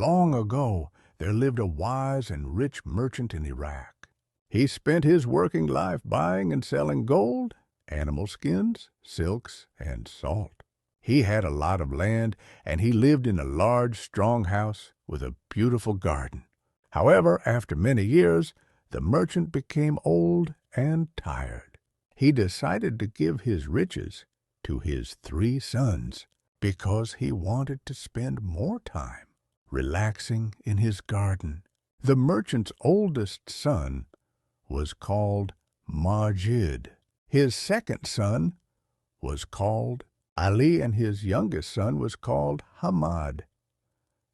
Long ago, there lived a wise and rich merchant in Iraq. He spent his working life buying and selling gold, animal skins, silks, and salt. He had a lot of land, and he lived in a large, strong house with a beautiful garden. However, after many years, the merchant became old and tired. He decided to give his riches to his 3 sons because he wanted to spend more time relaxing in his garden. The merchant's oldest son was called Majid. His second son was called Ali, and his youngest son was called Hamad.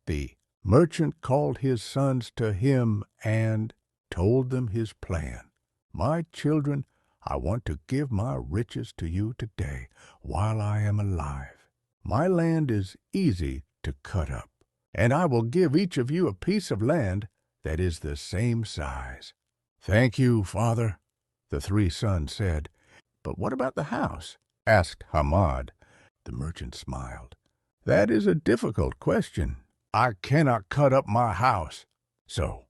The merchant called his sons to him and told them his plan. "My children, I want to give my riches to you today while I am alive. My land is easy to cut up, and I will give each of you a piece of land that is the same size." "Thank you, father," the 3 sons said. "But what about the house?" asked Hamad. The merchant smiled. "That is a difficult question. I cannot cut up my house, so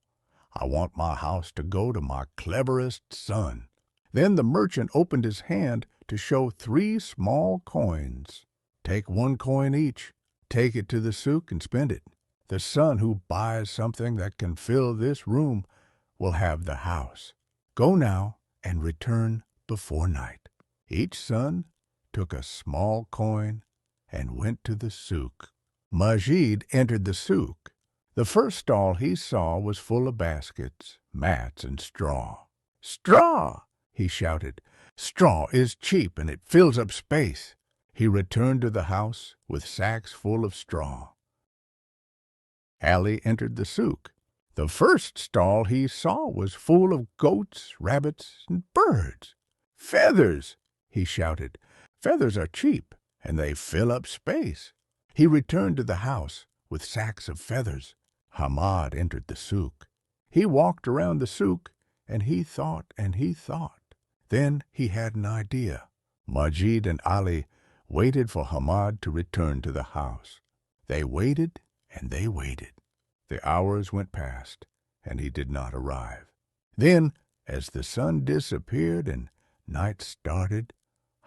I want my house to go to my cleverest son." Then the merchant opened his hand to show 3 small coins. "Take 1 coin each. Take it to the souk and spend it. The son who buys something that can fill this room will have the house. Go now and return before night." Each son took a small coin and went to the souk. Majid entered the souk. The first stall he saw was full of baskets, mats, and straw. "Straw!" he shouted. "Straw is cheap and it fills up space." He returned to the house with sacks full of straw. Ali entered the souk. The first stall he saw was full of goats, rabbits, and birds. "Feathers!" he shouted. "Feathers are cheap, and they fill up space." He returned to the house with sacks of feathers. Hamad entered the souk. He walked around the souk, and he thought and he thought. Then he had an idea. Majid and Ali waited for Hamad to return to the house. They waited and they waited. The hours went past, and he did not arrive. Then, as the sun disappeared and night started,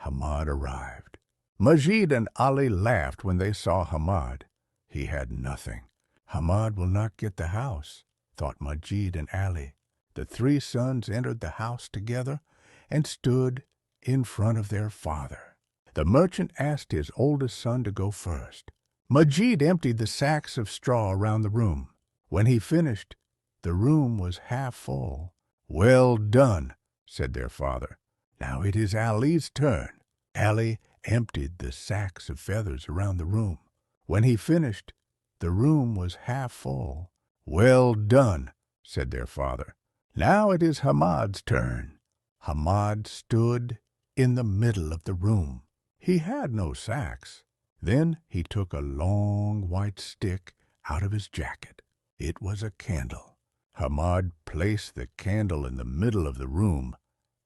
Hamad arrived. Majid and Ali laughed when they saw Hamad. He had nothing. "Hamad will not get the house," thought Majid and Ali. The 3 sons entered the house together and stood in front of their father. The merchant asked his oldest son to go first. Majid emptied the sacks of straw around the room. When he finished, the room was half full. "Well done," said their father. "Now it is Ali's turn." Ali emptied the sacks of feathers around the room. When he finished, the room was half full. "Well done," said their father. Now it is Hamad's turn. Hamad stood in the middle of the room. He had no sacks. Then he took a long white stick out of his jacket. It was a candle. Hamad placed the candle in the middle of the room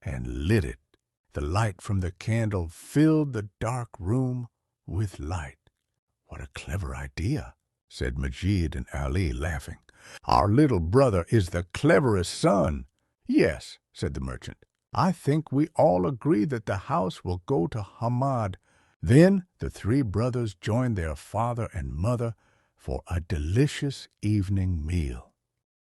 and lit it. The light from the candle filled the dark room with light. "What a clever idea," said Majid and Ali, laughing. "Our little brother is the cleverest son." "Yes," said the merchant. "I think we all agree that the house will go to Hamad." Then the 3 brothers joined their father and mother for a delicious evening meal.